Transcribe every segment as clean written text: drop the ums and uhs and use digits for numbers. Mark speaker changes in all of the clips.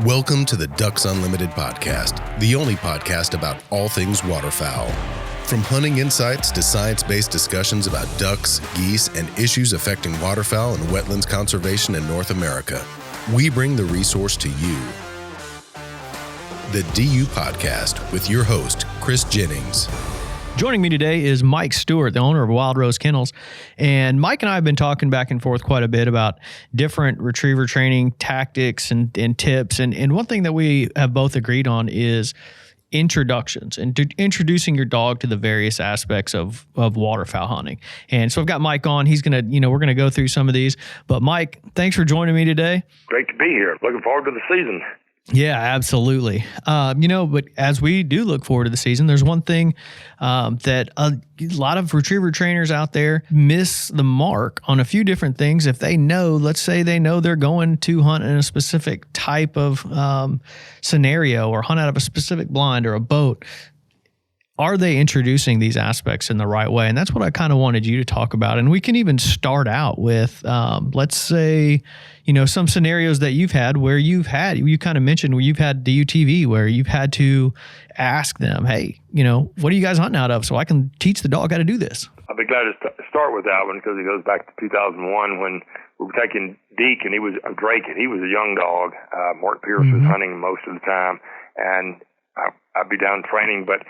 Speaker 1: Welcome to the Ducks Unlimited podcast, the only podcast about all things waterfowl. From hunting insights to science-based discussions about ducks, geese, and issues affecting waterfowl and wetlands conservation in North America, we bring the resource to you. The DU Podcast with your host, Chris Jennings.
Speaker 2: Joining me today is Mike Stewart, the owner of Wildrose Kennels. And Mike and I have been talking back and forth quite a bit about different retriever training tactics and tips. And one thing that we have both agreed on is introductions and introducing your dog to the various aspects of waterfowl hunting. And so I've got Mike on. He's going to, we're going to go through some of these. But Mike, thanks for joining me today.
Speaker 3: Great to be here. Looking forward to the season.
Speaker 2: Yeah, absolutely. But as we do look forward to the season, there's one thing that a lot of retriever trainers out there miss the mark on a few different things. If they know, let's say they know they're going to hunt in a specific type of scenario or hunt out of a specific blind or a boat, are they introducing these aspects in the right way? And that's what I kind of wanted you to talk about. And we can even start out with, let's say, some scenarios that you've had where you kind of mentioned where you've had DUTV, where you've had to ask them, hey, what are you guys hunting out of so I can teach the dog how to do this?
Speaker 3: I'll be glad to start with that one because it goes back to 2001 when we were taking Deke and he was a Drake and he was a young dog. Mark Pierce was hunting most of the time, and I'd be down training, but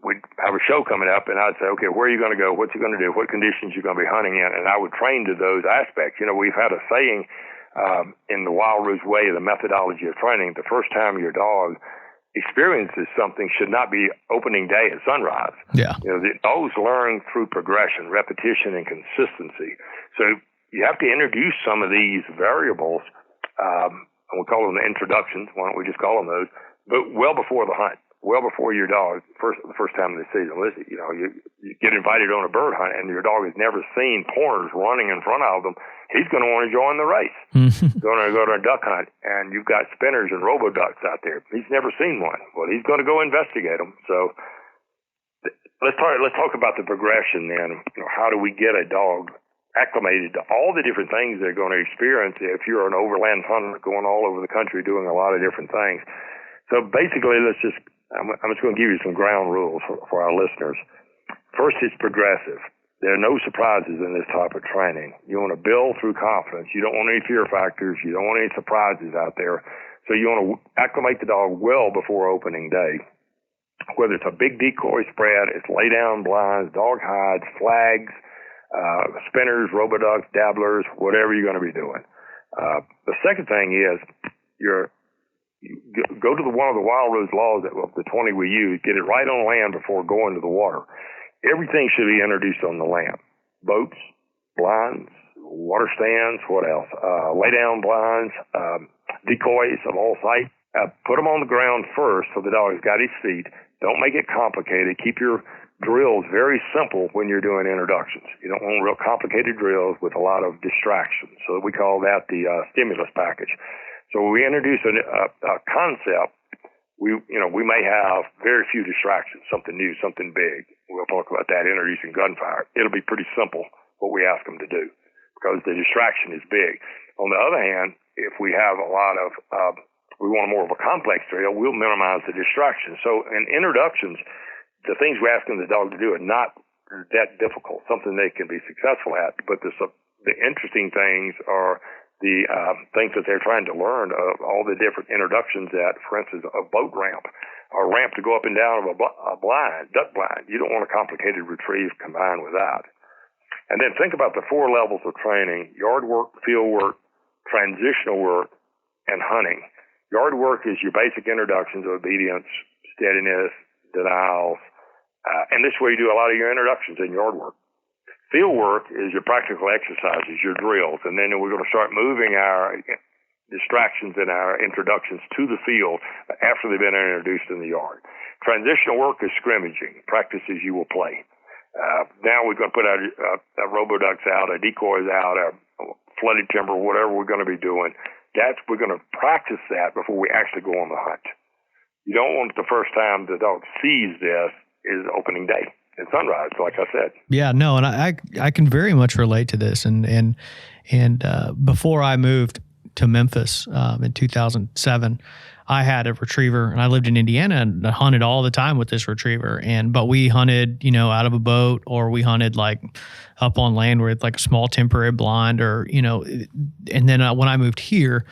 Speaker 3: we'd have a show coming up, and I'd say, okay, where are you going to go? What's you going to do? What conditions you going to be hunting in? And I would train to those aspects. We've had a saying in the Wildrose way, the methodology of training, the first time your dog experiences something should not be opening day at sunrise.
Speaker 2: Yeah.
Speaker 3: The dogs learn through progression, repetition, and consistency. So you have to introduce some of these variables, and we call them the introductions. Why don't we just call them those? But well before the hunt. Well before your dog, the first time of the season. Listen, you get invited on a bird hunt and your dog has never seen pointers running in front of them. He's going to want to join the race. Going to go to a duck hunt and you've got spinners and robo-ducks out there. He's never seen one. Well, he's going to go investigate them. So let's talk about the progression then. How do we get a dog acclimated to all the different things they're going to experience if you're an overland hunter going all over the country doing a lot of different things. So basically, I'm just going to give you some ground rules for our listeners. First, it's progressive. There are no surprises in this type of training. You want to build through confidence. You don't want any fear factors. You don't want any surprises out there. So you want to acclimate the dog well before opening day. Whether it's a big decoy spread, it's lay down blinds, dog hides, flags, spinners, roboducks, dabblers, whatever you're going to be doing. The second thing is go to one of the Wildrose laws of the 20 we use, get it right on land before going to the water. Everything should be introduced on the land. Boats, blinds, water stands, what else? Lay down blinds, decoys of all sight. Put them on the ground first so the dog has got his feet. Don't make it complicated. Keep your drills very simple when you're doing introductions. You don't want real complicated drills with a lot of distractions. So we call that the stimulus package. So when we introduce a concept, we may have very few distractions, something new, something big. We'll talk about that, introducing gunfire. It'll be pretty simple what we ask them to do because the distraction is big. On the other hand, if we have a lot of, we want more of a complex trail, we'll minimize the distractions. So in introductions, the things we're asking the dog to do are not that difficult, something they can be successful at. But the interesting things are the things that they're trying to learn of all the different introductions that, for instance, a boat ramp, a ramp to go up and down of a blind, duck blind. You don't want a complicated retrieve combined with that. And then think about the 4 levels of training: yard work, field work, transitional work, and hunting. Yard work is your basic introductions of obedience, steadiness, denials, and this way you do a lot of your introductions in yard work. Field work is your practical exercises, your drills, and then we're going to start moving our distractions and our introductions to the field after they've been introduced in the yard. Transitional work is scrimmaging, practices you will play. Now we're going to put our roboducks out, our decoys out, our flooded timber, whatever we're going to be doing. We're going to practice that before we actually go on the hunt. You don't want the first time the dog sees this is opening day. And sunrise, like I said.
Speaker 2: Yeah, no, and I can very much relate to this. And before I moved to Memphis in 2007, I had a retriever, and I lived in Indiana and I hunted all the time with this retriever. But we hunted, out of a boat, or we hunted like up on land with like a small temporary blind, or, and then when I moved here,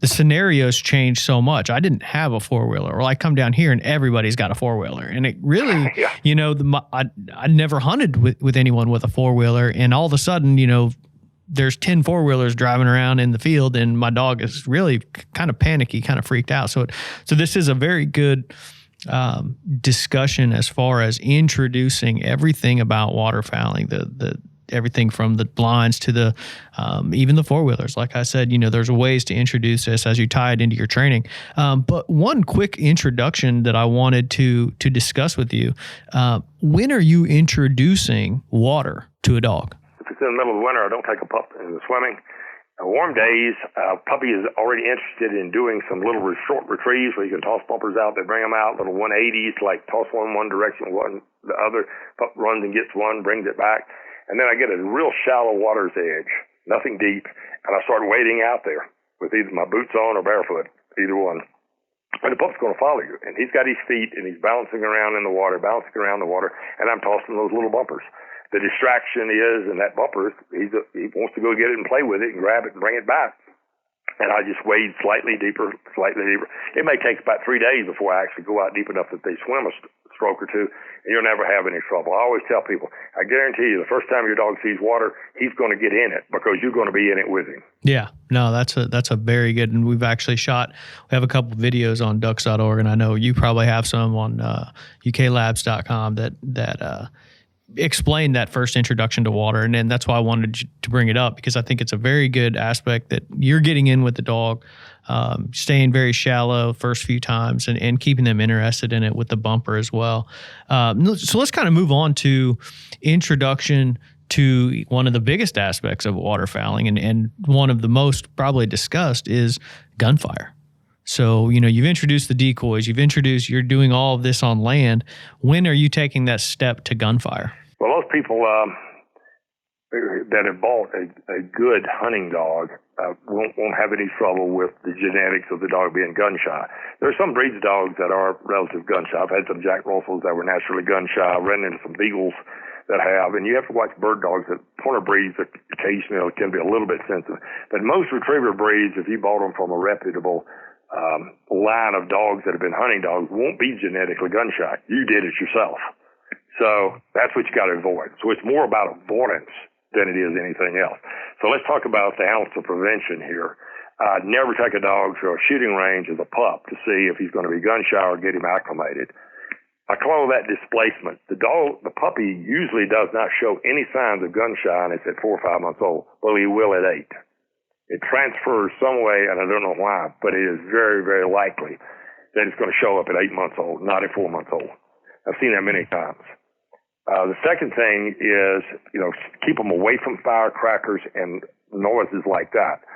Speaker 2: the scenarios changed so much. I didn't have a 4-wheeler. Or I come down here and everybody's got a 4-wheeler. And it really, I never hunted with anyone with a 4-wheeler. And all of a sudden, there's 10 4-wheelers driving around in the field, and my dog is really kind of panicky, kind of freaked out. So this is a very good discussion as far as introducing everything about waterfowling, the everything from the blinds to the even the 4-wheelers. Like I said, there's ways to introduce this as you tie it into your training. But one quick introduction that I wanted to discuss with you, when are you introducing water to a dog?
Speaker 3: If it's in the middle of the winter, I don't take a pup into swimming. Warm days, puppy is already interested in doing some little short retrieves where you can toss bumpers out. They bring them out, little 180s, like toss one direction, one the other. Pup runs and gets one, brings it back. And then I get a real shallow water's edge, nothing deep, and I start wading out there with either my boots on or barefoot, either one. And the pup's going to follow you. And he's got his feet, and he's bouncing around in the water, and I'm tossing those little bumpers. The distraction is, and that bumper, he wants to go get it and play with it and grab it and bring it back. And I just wade slightly deeper. It may take about 3 days before I actually go out deep enough that they swim a stroke or two, and you'll never have any trouble. I always tell people, I guarantee you, the first time your dog sees water, he's going to get in it because you're going to be in it with him. Yeah, no, that's a very good, and we've actually we have a couple of videos on ducks.org, and I know you probably have some on uklabs.com that explain that first introduction to water. And then that's why I wanted to bring it up, because I think it's a very good aspect that you're getting in with the dog, staying very shallow first few times and keeping them interested in it with the bumper as well. So let's kind of move on to introduction to one of the biggest aspects of waterfowling, and one of the most probably discussed is gunfire. So, you've introduced the decoys, you're doing all of this on land. When are you taking that step to gunfire? Well, most people that have bought a good hunting dog won't have any trouble with the genetics of the dog being gun shy. There are some breeds of dogs that are relative gun shy. I've had some Jack Russells that were naturally gun shy. I've run into some Beagles that have, and you have to watch bird dogs. That pointer breeds occasionally can be a little bit sensitive. But most retriever breeds, if you bought them from a reputable line of dogs that have been hunting dogs, won't be genetically gun shy. You did it yourself. So that's what you got to avoid. So it's more about avoidance than it is anything else. So let's talk about the ounce of prevention here. Never take a dog to a shooting range as a pup to see if he's going to be gun shy or get him acclimated. I call that displacement. The puppy usually does not show any signs of gun shyness at 4 or 5 months old, but he will at 8. It transfers some way, and I don't know why, but it is very, very likely that it's going to show up at 8 months old, not at 4 months old. I've seen that many times. The second thing is, keep them away from firecrackers and noises like that.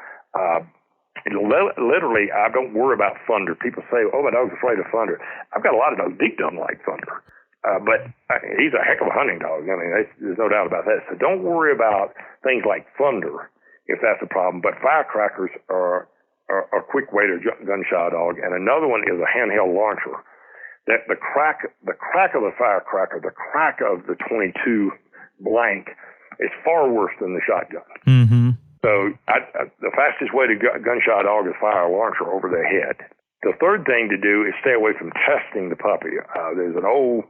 Speaker 3: Literally, I don't worry about thunder. People say, oh, my dog's afraid of thunder. I've got a lot of dogs. Deke doesn't like thunder. But he's a heck of a hunting dog. I mean, there's no doubt about that. So don't worry about things like thunder if that's a problem. But firecrackers are a quick way to gun shy a dog. And another one is a handheld launcher. That the crack of the firecracker, the crack of the 22 blank is far worse than the shotgun. Mm-hmm. So the fastest way to gun shy a dog is fire a launcher over their head. The third thing to do is stay away from testing the puppy. There's an old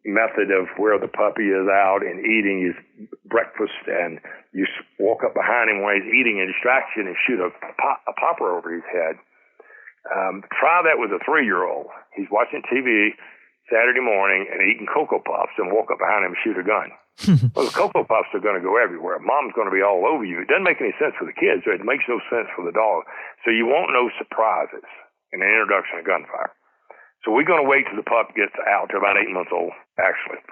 Speaker 3: method of where the puppy is out and eating his breakfast, and you walk up behind him while he's eating a distraction and shoot a popper over his head. Try that with a 3-year-old. He's watching TV Saturday morning and eating Cocoa Puffs, and walk up behind him and shoot a gun. Well, the Cocoa Puffs are going to go everywhere. Mom's going to be all over you. It doesn't make any sense for the kids. It makes no sense for the dog. So you won't know surprises in an introduction to gunfire. So we're going to wait till the pup gets out to about 8 months old, actually.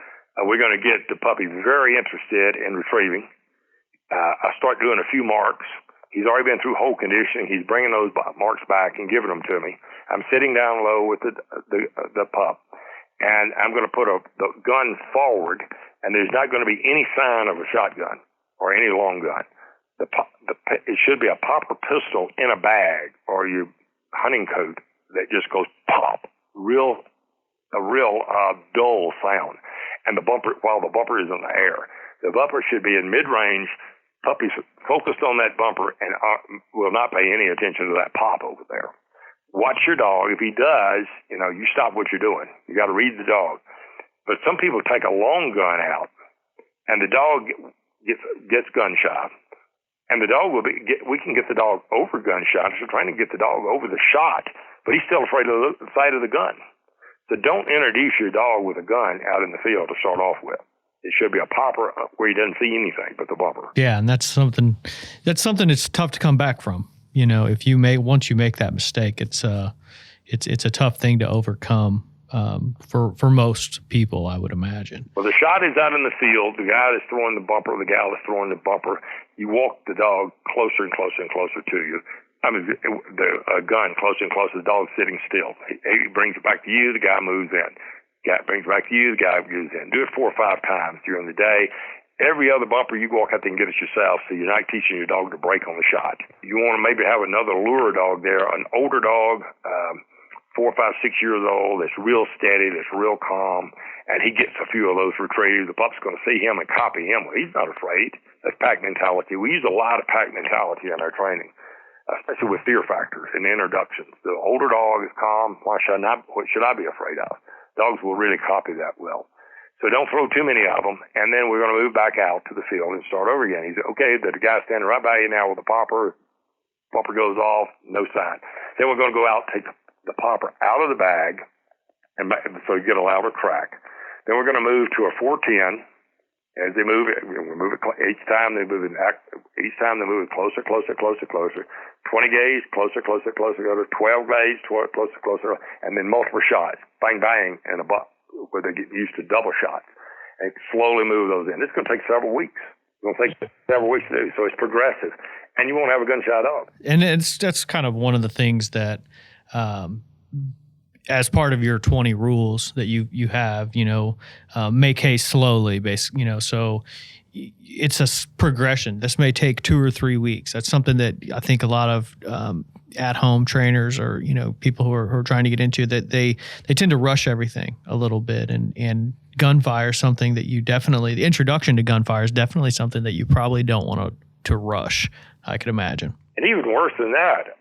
Speaker 3: We're going to get the puppy very interested in retrieving. I start doing a few marks. He's already been through hole conditioning. He's bringing those marks back and giving them to me. I'm sitting down low with the pup, and I'm going to put the gun forward, and there's not going to be any sign of a shotgun or any long gun. it should be a popper pistol in a bag or your hunting coat that just goes pop, a real dull sound, and while the bumper is in the air. The bumper should be in mid-range. Puppies focused on that bumper and will not pay any attention to that pop over there. Watch your dog. If he does, you stop what you're doing. You got to read the dog. But some people take a long gun out, and the dog gets gun shy. And the dog we can get the dog over gun shot. So we're trying to get the dog over the shot, but he's still afraid of the sight of the gun. So don't introduce your dog with a gun out in the field to start off with. It should be a popper where he doesn't see anything but the bumper.
Speaker 2: Yeah, and that's something that's tough to come back from. Once you make that mistake, it's a tough thing to overcome for most people, I would imagine.
Speaker 3: Well, the shot is out in the field. The guy that's throwing the bumper, the gal that's throwing the bumper, you walk the dog closer and closer and closer to you. I mean, the gun closer and closer. The dog's sitting still. He brings it back to you. The guy moves in. Guy brings it back to you, the guy moves in. Do it 4 or 5 times during the day. Every other bumper, you walk out there and get it yourself, so you're not teaching your dog to break on the shot. You want to maybe have another lure dog there, an older dog, 4, 5, 6 years old, that's real steady, that's real calm, and he gets a few of those retrievers. The pup's going to see him and copy him. Well, he's not afraid. That's pack mentality. We use a lot of pack mentality in our training, especially with fear factors and introductions. The older dog is calm. What should I be afraid of? Dogs will really copy that well. So don't throw too many of them, and then we're going to move back out to the field and start over again. He said, okay, the guy's standing right by you now with the popper. Popper goes off, no sign. Then we're going to go out, take the popper out of the bag, and so you get a louder crack. Then we're going to move to a 410. As they move it, we move it each time they move it. Each time they move it closer, closer, closer, closer. 20 gauge, closer, closer, closer. 12 gauge, closer, closer, and then multiple shots, bang, bang, and where they get used to double shots, and slowly move those in. It's going to take several weeks. It's going to take several weeks to do, so it's progressive, and you won't have a gunshot dog.
Speaker 2: And that's kind of one of the things that, as part of your 20 rules that you have, make hay slowly, basically, so it's a progression. This may take 2 or 3 weeks. That's something that I think a lot of at-home trainers or, people who are trying to get into that, they tend to rush everything a little bit. And gunfire is something that the introduction to gunfire is definitely something that you probably don't want to rush, I could imagine.
Speaker 3: And even worse than that,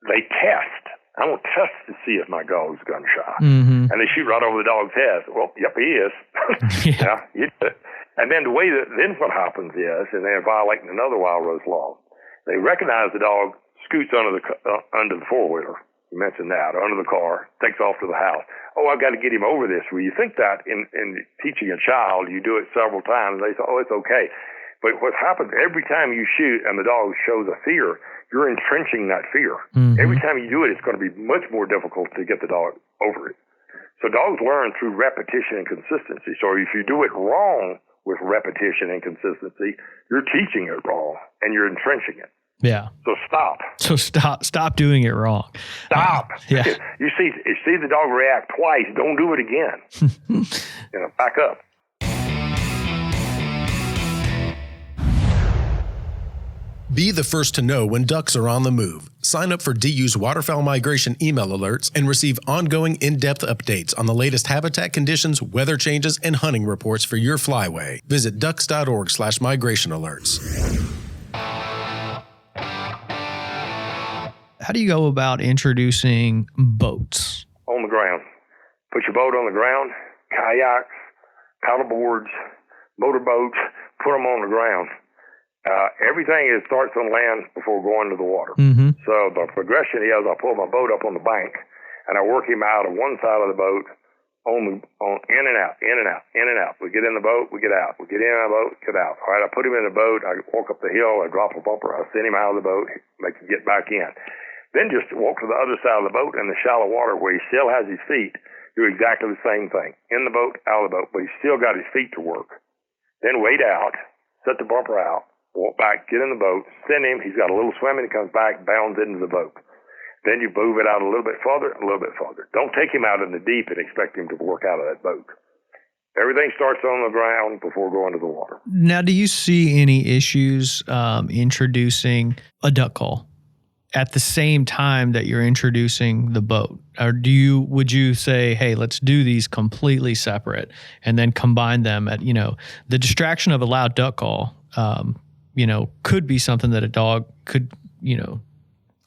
Speaker 3: they test. I want to test to see if my dog's gun shy. Mm-hmm. And they shoot right over the dog's head. Well, yep, he is. Yeah. And then then what happens is, and they're violating another Wildrose law, they recognize the dog scoots under the four-wheeler. You mentioned that, under the car, takes off to the house. Oh, I've got to get him over this. Well, you think that in teaching a child, you do it several times. They say, oh, it's okay. But what happens every time you shoot and the dog shows a fear, you're entrenching that fear. Mm-hmm. Every time you do it, it's going to be much more difficult to get the dog over it. So dogs learn through repetition and consistency. So if you do it wrong with repetition and consistency, you're teaching it wrong and you're entrenching it.
Speaker 2: Yeah.
Speaker 3: So stop.
Speaker 2: Stop doing it wrong.
Speaker 3: Stop.
Speaker 2: Yeah.
Speaker 3: You see the dog react twice. Don't do it again. Back up.
Speaker 1: Be the first to know when ducks are on the move. Sign up for DU's waterfowl migration email alerts and receive ongoing in-depth updates on the latest habitat conditions, weather changes, and hunting reports for your flyway. Visit ducks.org/migration alerts.
Speaker 2: How do you go about introducing boats?
Speaker 3: On the ground. Put your boat on the ground, kayaks, paddleboards, motorboats, put them on the ground. Everything starts on land before going to the water. Mm-hmm. So the progression is I pull my boat up on the bank and I work him out of one side of the boat on in and out, in and out, in and out. We get in the boat, we get out. We get in the boat, get out. All right, I put him in the boat, I walk up the hill, I drop a bumper, I send him out of the boat, make him get back in. Then just walk to the other side of the boat in the shallow water where he still has his feet. Do exactly the same thing. In the boat, out of the boat, but he's still got his feet to work. Then wait out, set the bumper out, walk back, get in the boat, send him. He's got a little swimming. He comes back, bounds into the boat. Then you move it out a little bit further, a little bit further. Don't take him out in the deep and expect him to work out of that boat. Everything starts on the ground before going to the water.
Speaker 2: Now, do you see any issues introducing a duck call at the same time that you're introducing the boat? Or would you say, hey, let's do these completely separate and then combine them at, the distraction of a loud duck call, could be something that a dog could,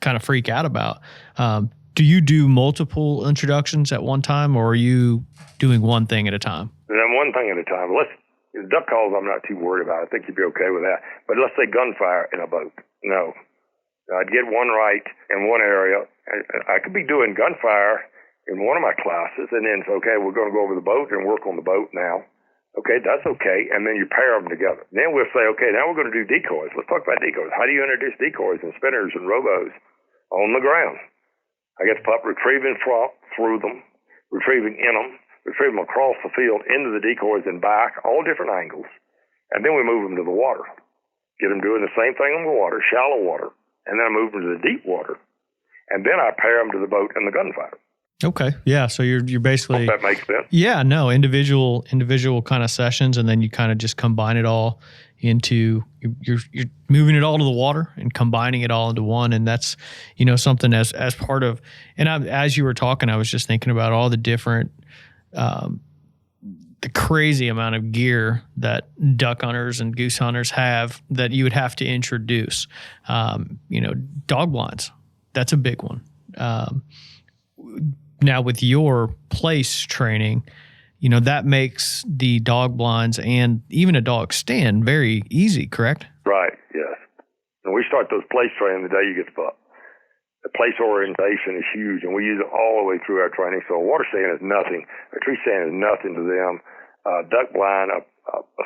Speaker 2: kind of freak out about. Do you do multiple introductions at one time, or are you doing one thing at a time?
Speaker 3: And then one thing at a time. Duck calls I'm not too worried about. I think you'd be okay with that. But let's say gunfire in a boat. No. I'd get one right in one area. I could be doing gunfire in one of my classes, and then say, okay, we're going to go over the boat and work on the boat now. Okay, that's okay. And then you pair them together. Then we'll say, okay, now we're going to do decoys. Let's talk about decoys. How do you introduce decoys and spinners and robos on the ground? I get the pup retrieving through them, retrieving in them, retrieving them across the field into the decoys and back, all different angles. And then we move them to the water. Get them doing the same thing on the water, shallow water. And then I move them to the deep water. And then I pair them to the boat and the gunfire.
Speaker 2: Okay. Yeah. So you're basically.
Speaker 3: Hope that makes sense.
Speaker 2: Yeah. No, individual kind of sessions, and then you kind of just combine it all into you're moving it all to the water and combining it all into one. And that's, something as part of, and as you were talking, I was just thinking about all the different, the crazy amount of gear that duck hunters and goose hunters have that you would have to introduce. Dog blinds, that's a big one. Now with your place training, that makes the dog blinds and even a dog stand very easy, correct?
Speaker 3: Right, yes. And we start those place training the day you get the pup. The place orientation is huge, and we use it all the way through our training. So a water stand is nothing. A tree stand is nothing to them. Duck blind, a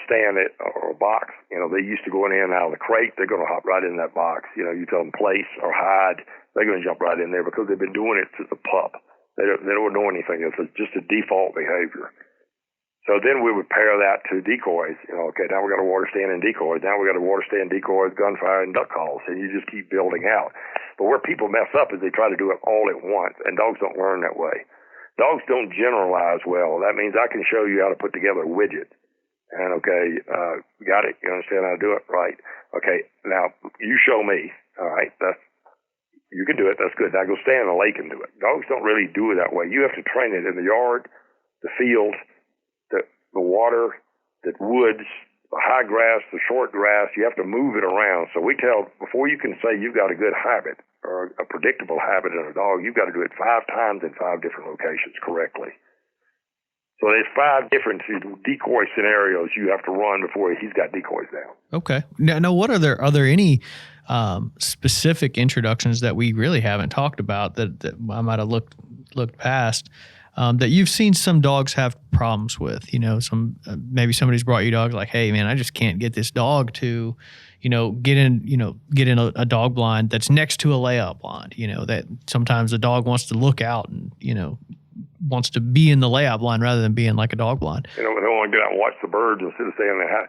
Speaker 3: stand or a box, they used to go in and out of the crate. They're going to hop right in that box. You tell them place or hide, they're going to jump right in there because they've been doing it to the pup. They don't know anything. It's just a default behavior. So then we would pair that to decoys. Okay, now we got a water stand and decoys. Now we got a water stand, decoys, gunfire, and duck calls. And you just keep building out. But where people mess up is they try to do it all at once, and dogs don't learn that way. Dogs don't generalize well. That means I can show you how to put together a widget. And okay, got it. You understand how to do it? Right. Okay, now you show me. All right, you can do it. That's good. Now go stand in the lake and do it. Dogs don't really do it that way. You have to train it in the yard, the field, the water, the woods, the high grass, the short grass. You have to move it around. So we tell, before you can say you've got a good habit or a predictable habit in a dog, you've got to do it 5 times in 5 different locations correctly. So there's 5 different decoy scenarios you have to run before he's got decoys down.
Speaker 2: Okay. Now what are there any specific introductions that we really haven't talked about that I might have looked past that you've seen some dogs have problems with? Maybe somebody's brought you dogs like, hey man, I just can't get this dog to get in a dog blind that's next to a layout blind. That sometimes the dog wants to look out and wants to be in the layout blind rather than being like a dog blind.
Speaker 3: They want to get out and watch the birds instead of staying in the house.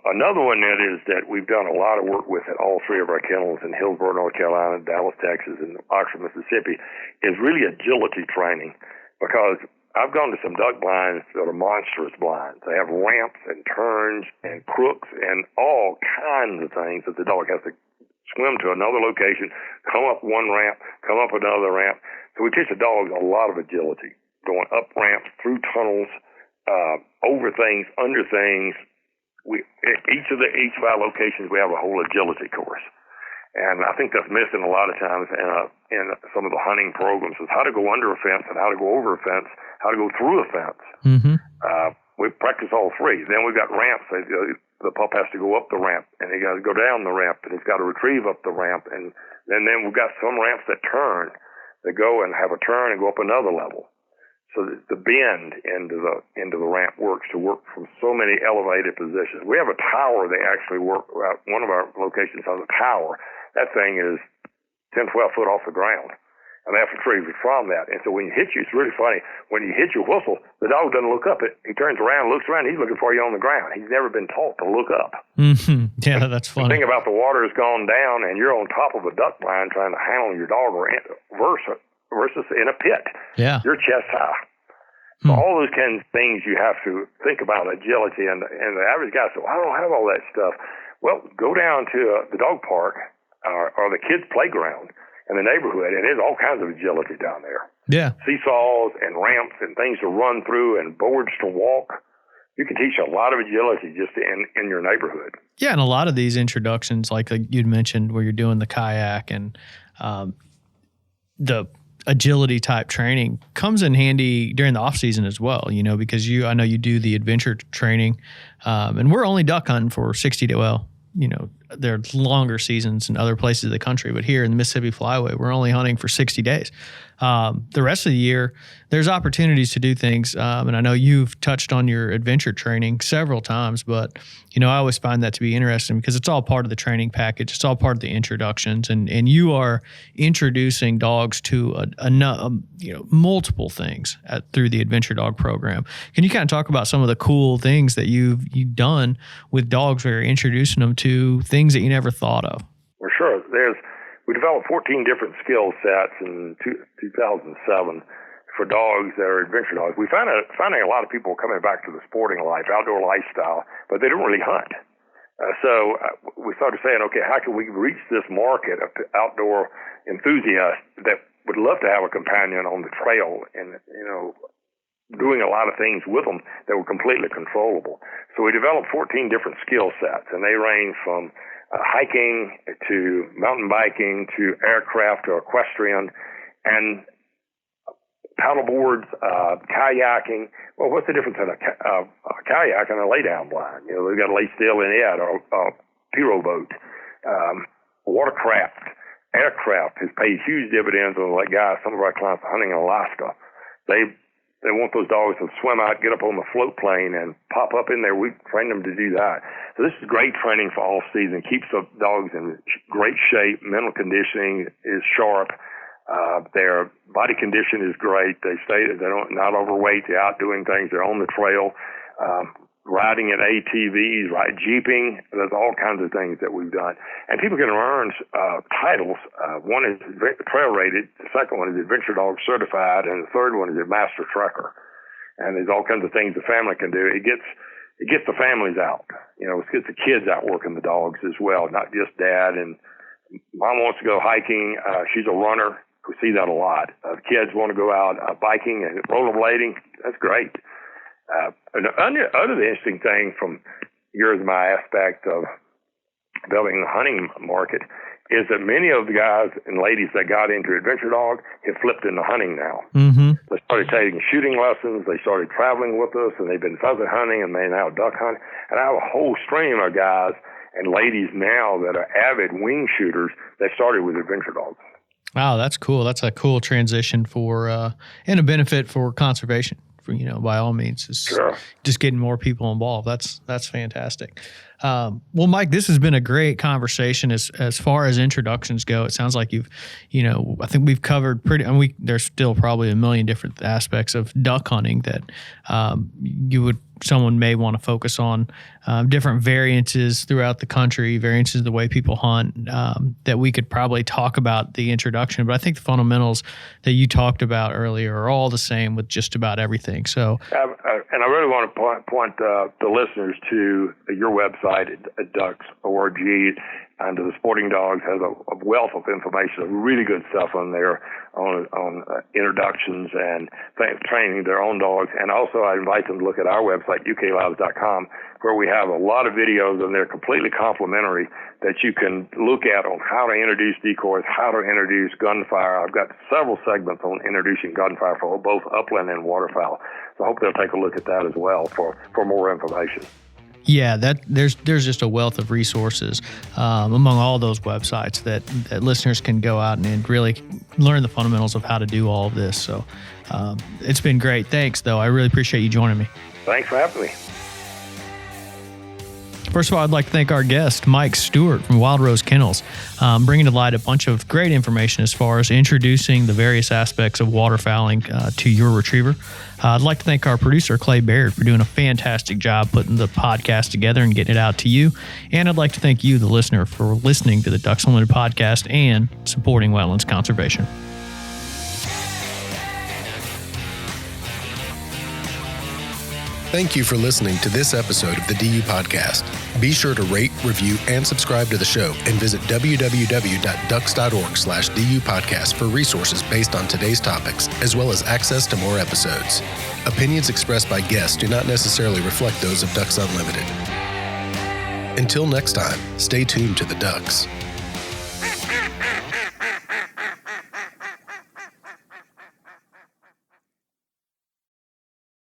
Speaker 3: Another one that is that we've done a lot of work with at all 3 of our kennels in Hillsborough, North Carolina, Dallas, Texas, and Oxford, Mississippi, is really agility training. Because I've gone to some duck blinds that are monstrous blinds. They have ramps and turns and crooks and all kinds of things that the dog has to swim to another location, come up one ramp, come up another ramp. So we teach the dogs a lot of agility, going up ramps, through tunnels, over things, under things. Each of our locations, we have a whole agility course. And I think that's missing a lot of times in some of the hunting programs is how to go under a fence and how to go over a fence, how to go through a fence. Mm-hmm. We practice all 3. Then we've got ramps. The pup has to go up the ramp, and he got to go down the ramp, and he's got to retrieve up the ramp. And then we've got some ramps that turn, that go and have a turn and go up another level. So the bend into the ramp works to work from so many elevated positions. We have a tower they actually work. One of our locations has a tower. That thing is 10, 12 foot off the ground. And they have to retrieve it from that. And so when you hit you, it's really funny. When you hit your whistle, the dog doesn't look up. He turns around, looks around, he's looking for you on the ground. He's never been taught to look up.
Speaker 2: Mm-hmm. Yeah, that's funny.
Speaker 3: The thing about the water has gone down and you're on top of a duck blind trying to handle your dog versus in a pit.
Speaker 2: Yeah.
Speaker 3: You're chest high. So all those kinds of things you have to think about, agility, and the average guy says, well, I don't have all that stuff. Well, go down to the dog park or the kids' playground in the neighborhood, and there's all kinds of agility down there.
Speaker 2: Yeah.
Speaker 3: Seesaws and ramps and things to run through and boards to walk. You can teach a lot of agility just in your neighborhood.
Speaker 2: Yeah, and a lot of these introductions, like you'd mentioned, where you're doing the kayak and the agility type training comes in handy during the off season as well, because I know you do the adventure training, and we're only duck hunting for 60 days. Well, there are longer seasons in other places of the country, but here in the Mississippi Flyway, we're only hunting for 60 days. The rest of the year, there's opportunities to do things. And I know you've touched on your adventure training several times, but, I always find that to be interesting because it's all part of the training package. It's all part of the introductions, and you are introducing dogs to multiple things through the Adventure Dog program. Can you kind of talk about some of the cool things that you've done with dogs where you're introducing them to things that you never thought of?
Speaker 3: Well, sure. We developed 14 different skill sets in 2007 for dogs that are adventure dogs. We finding a lot of people coming back to the sporting life, outdoor lifestyle, but they don't really hunt. So we started saying, okay, how can we reach this market of outdoor enthusiasts that would love to have a companion on the trail and, doing a lot of things with them that were completely controllable. So we developed 14 different skill sets, and they range from hiking to mountain biking to aircraft to equestrian and paddle boards, kayaking. Well, what's the difference in a kayak and a lay-down blind? They've got to lay still in it, or a pirogue boat. Watercraft, aircraft has paid huge dividends on some of our clients hunting in Alaska. They want those dogs to swim out, get up on the float plane, and pop up in there. We train them to do that. So this is great training for all season. Keeps the dogs in great shape. Mental conditioning is sharp. Their body condition is great. They're not overweight. They're out doing things. They're on the trail, riding in ATVs, jeeping. There's all kinds of things that we've done. And people can earn titles. One is trail rated. The second one is Adventure Dog certified. And the third one is a master trucker. And there's all kinds of things the family can do. It gets the families out. It gets the kids out working the dogs as well, not just dad. And mom wants to go hiking. She's a runner. We see that a lot. Kids want to go out biking and rollerblading. That's great. Another interesting thing from yours and my aspect of building the hunting market is that many of the guys and ladies that got into Adventure Dog have flipped into hunting now. Mm-hmm. They started taking shooting lessons. They started traveling with us, and they've been pheasant hunting, and they now duck hunt. And I have a whole stream of guys and ladies now that are avid wing shooters that started with Adventure Dogs.
Speaker 2: Wow, that's cool. That's a cool transition for and a benefit for conservation. By all means, is sure. Just getting more people involved. That's fantastic. Well, Mike, this has been a great conversation as far as introductions go. It sounds like I think we've covered there's still probably a million different aspects of duck hunting that someone may want to focus on, different variances throughout the country, variances of the way people hunt, that we could probably talk about the introduction. But I think the fundamentals that you talked about earlier are all the same with just about everything. So,
Speaker 3: and I really want to point the listeners to your website at ducks.org, and the Sporting Dogs has a wealth of information, really good stuff on there on introductions and training their own dogs. And also I invite them to look at our website, uklabs.com, where we have a lot of videos, and they're completely complimentary that you can look at on how to introduce decoys, how to introduce gunfire. I've got several segments on introducing gunfire for both upland and waterfowl. So I hope they'll take a look at that as well for more information.
Speaker 2: Yeah, there's just a wealth of resources among all those websites that listeners can go out and really learn the fundamentals of how to do all of this. So it's been great. Thanks, though. I really appreciate you joining me.
Speaker 3: Thanks for having me.
Speaker 2: First of all, I'd like to thank our guest, Mike Stewart from Wildrose Kennels, bringing to light a bunch of great information as far as introducing the various aspects of waterfowling to your retriever. I'd like to thank our producer, Clay Baird, for doing a fantastic job putting the podcast together and getting it out to you. And I'd like to thank you, the listener, for listening to the Ducks Unlimited podcast and supporting wetlands conservation.
Speaker 1: Thank you for listening to this episode of the DU Podcast. Be sure to rate, review, and subscribe to the show and visit www.ducks.org/DU Podcast for resources based on today's topics, as well as access to more episodes. Opinions expressed by guests do not necessarily reflect those of Ducks Unlimited. Until next time, stay tuned to the Ducks.